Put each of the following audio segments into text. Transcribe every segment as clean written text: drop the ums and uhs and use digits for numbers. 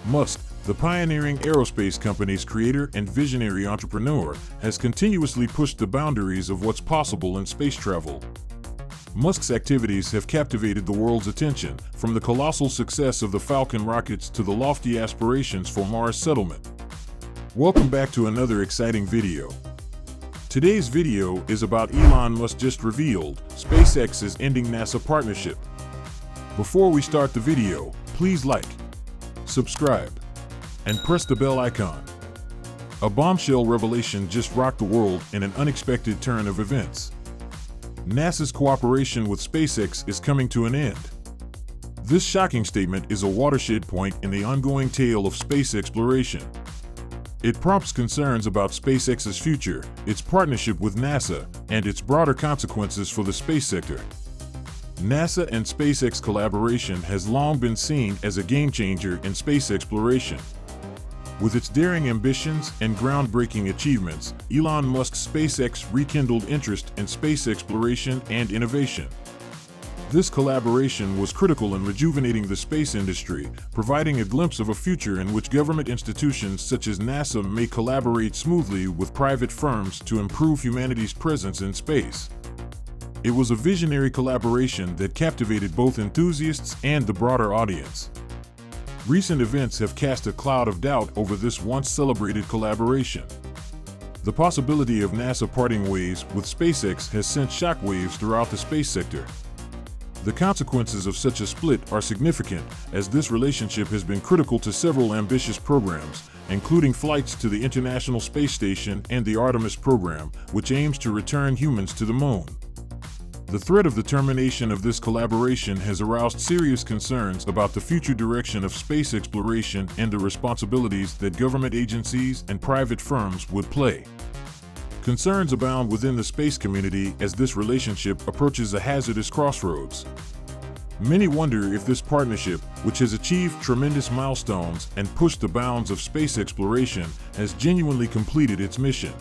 Musk, the pioneering aerospace company's creator and visionary entrepreneur, has continuously pushed the boundaries of what's possible in space travel. Musk's activities have captivated the world's attention, from the colossal success of the Falcon rockets to the lofty aspirations for Mars settlement. Welcome back to another exciting video. Today's video is about Elon Musk just revealed SpaceX is ending NASA partnership. Before we start the video, please like, subscribe, and press the bell icon. A bombshell revelation just rocked the world in an unexpected turn of events. NASA's cooperation with SpaceX is coming to an end. This shocking statement is a watershed point in the ongoing tale of space exploration. It prompts concerns about SpaceX's future, its partnership with NASA, and its broader consequences for the space sector. NASA and SpaceX collaboration has long been seen as a game-changer in space exploration. With its daring ambitions and groundbreaking achievements, Elon Musk's SpaceX rekindled interest in space exploration and innovation. This collaboration was critical in rejuvenating the space industry, providing a glimpse of a future in which government institutions such as NASA may collaborate smoothly with private firms to improve humanity's presence in space. It was a visionary collaboration that captivated both enthusiasts and the broader audience. Recent events have cast a cloud of doubt over this once celebrated collaboration. The possibility of NASA parting ways with SpaceX has sent shockwaves throughout the space sector. The consequences of such a split are significant, as this relationship has been critical to several ambitious programs, including flights to the International Space Station and the Artemis program, which aims to return humans to the moon. The threat of the termination of this collaboration has aroused serious concerns about the future direction of space exploration and the responsibilities that government agencies and private firms would play. Concerns abound within the space community as this relationship approaches a hazardous crossroads. Many wonder if this partnership, which has achieved tremendous milestones and pushed the bounds of space exploration, has genuinely completed its mission.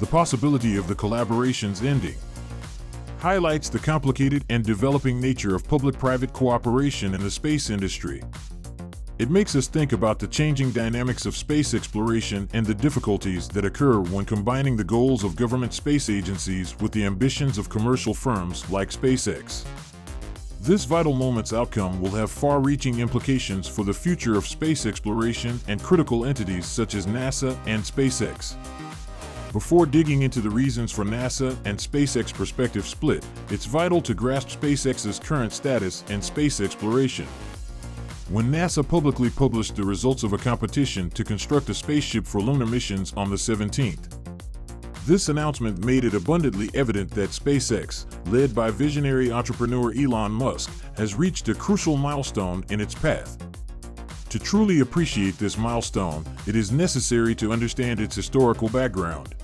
The possibility of the collaboration's ending highlights the complicated and developing nature of public-private cooperation in the space industry. It makes us think about the changing dynamics of space exploration and the difficulties that occur when combining the goals of government space agencies with the ambitions of commercial firms like SpaceX. This vital moment's outcome will have far-reaching implications for the future of space exploration and critical entities such as NASA and SpaceX. Before digging into the reasons for NASA and SpaceX prospective split, it's vital to grasp SpaceX's current status in space exploration. When NASA publicly published the results of a competition to construct a spaceship for lunar missions on the 17th, this announcement made it abundantly evident that SpaceX, led by visionary entrepreneur Elon Musk, has reached a crucial milestone in its path. To truly appreciate this milestone, it is necessary to understand its historical background.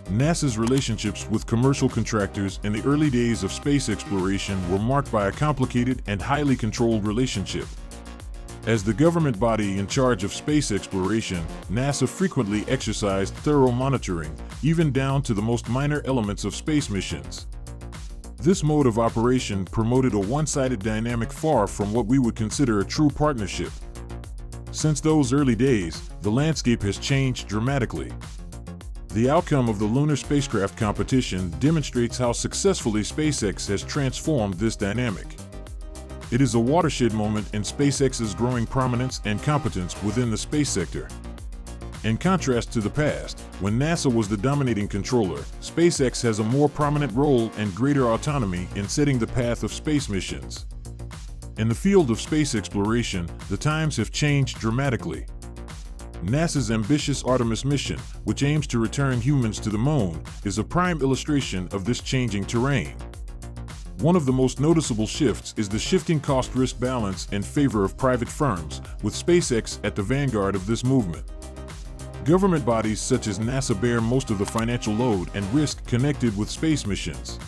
NASA's relationships with commercial contractors in the early days of space exploration were marked by a complicated and highly controlled relationship. As the government body in charge of space exploration, NASA frequently exercised thorough monitoring, even down to the most minor elements of space missions. This mode of operation promoted a one-sided dynamic far from what we would consider a true partnership. Since those early days, the landscape has changed dramatically. The outcome of the lunar spacecraft competition demonstrates how successfully SpaceX has transformed this dynamic. It is a watershed moment in SpaceX's growing prominence and competence within the space sector. In contrast to the past, when NASA was the dominating controller, SpaceX has a more prominent role and greater autonomy in setting the path of space missions. In the field of space exploration, the times have changed dramatically. NASA's ambitious Artemis mission, which aims to return humans to the moon, is a prime illustration of this changing terrain. One of the most noticeable shifts is the shifting cost-risk balance in favor of private firms, with SpaceX at the vanguard of this movement. Government bodies such as NASA bear most of the financial load and risk connected with space missions.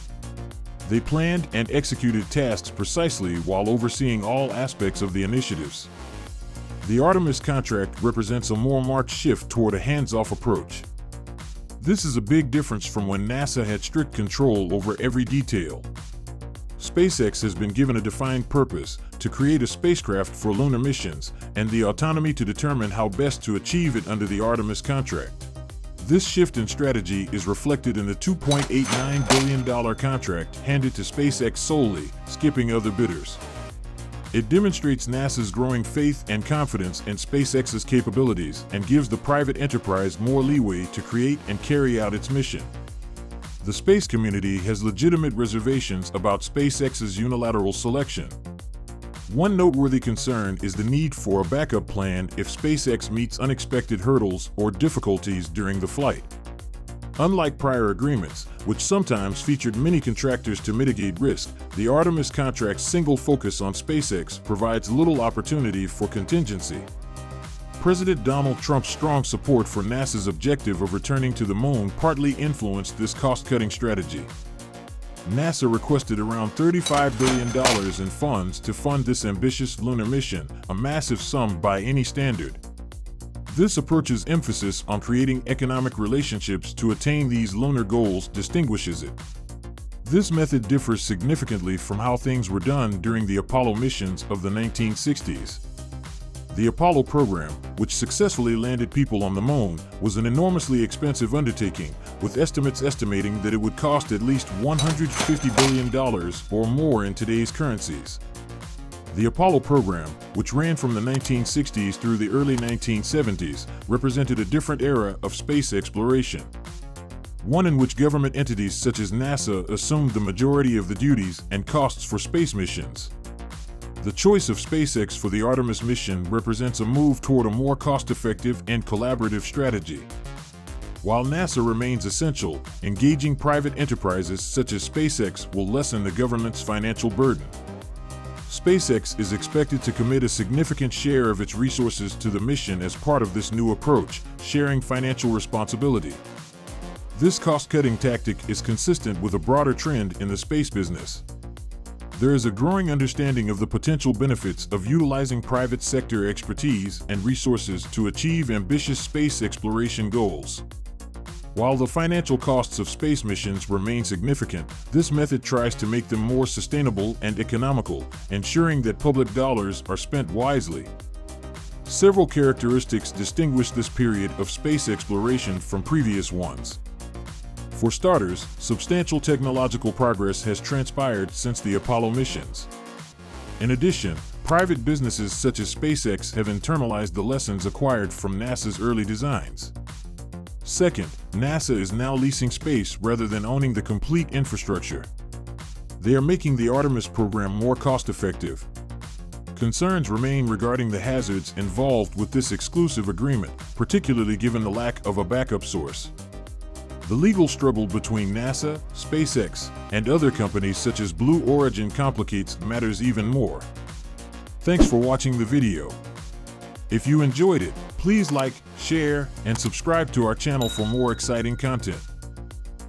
They planned and executed tasks precisely while overseeing all aspects of the initiatives. The Artemis contract represents a more marked shift toward a hands-off approach. This is a big difference from when NASA had strict control over every detail. SpaceX has been given a defined purpose to create a spacecraft for lunar missions and the autonomy to determine how best to achieve it under the Artemis contract. This shift in strategy is reflected in the $2.89 billion contract handed to SpaceX solely, skipping other bidders. It demonstrates NASA's growing faith and confidence in SpaceX's capabilities and gives the private enterprise more leeway to create and carry out its mission. The space community has legitimate reservations about SpaceX's unilateral selection. One noteworthy concern is the need for a backup plan if SpaceX meets unexpected hurdles or difficulties during the flight. Unlike prior agreements, which sometimes featured many contractors to mitigate risk, the Artemis contract's single focus on SpaceX provides little opportunity for contingency. President Donald Trump's strong support for NASA's objective of returning to the moon partly influenced this cost-cutting strategy. NASA requested around $35 billion in funds to fund this ambitious lunar mission, a massive sum by any standard. This approach's emphasis on creating economic relationships to attain these lunar goals distinguishes it. This method differs significantly from how things were done during the Apollo missions of the 1960s. The Apollo program, which successfully landed people on the moon, was an enormously expensive undertaking, with estimates estimating that it would cost at least $150 billion or more in today's currencies. The Apollo program, which ran from the 1960s through the early 1970s, represented a different era of space exploration. One in which government entities such as NASA assumed the majority of the duties and costs for space missions. The choice of SpaceX for the Artemis mission represents a move toward a more cost-effective and collaborative strategy. While NASA remains essential, engaging private enterprises such as SpaceX will lessen the government's financial burden. SpaceX is expected to commit a significant share of its resources to the mission as part of this new approach, sharing financial responsibility. This cost-cutting tactic is consistent with a broader trend in the space business. There is a growing understanding of the potential benefits of utilizing private sector expertise and resources to achieve ambitious space exploration goals. While the financial costs of space missions remain significant, this method tries to make them more sustainable and economical, ensuring that public dollars are spent wisely. Several characteristics distinguish this period of space exploration from previous ones. For starters, substantial technological progress has transpired since the Apollo missions. In addition, private businesses such as SpaceX have internalized the lessons acquired from NASA's early designs. Second, NASA is now leasing space rather than owning the complete infrastructure. They are making the Artemis program more cost-effective. Concerns remain regarding the hazards involved with this exclusive agreement, particularly given the lack of a backup source. The legal struggle between NASA, SpaceX, and other companies such as Blue Origin complicates matters even more. Thanks for watching the video. If you enjoyed it, please like, share, and subscribe to our channel for more exciting content.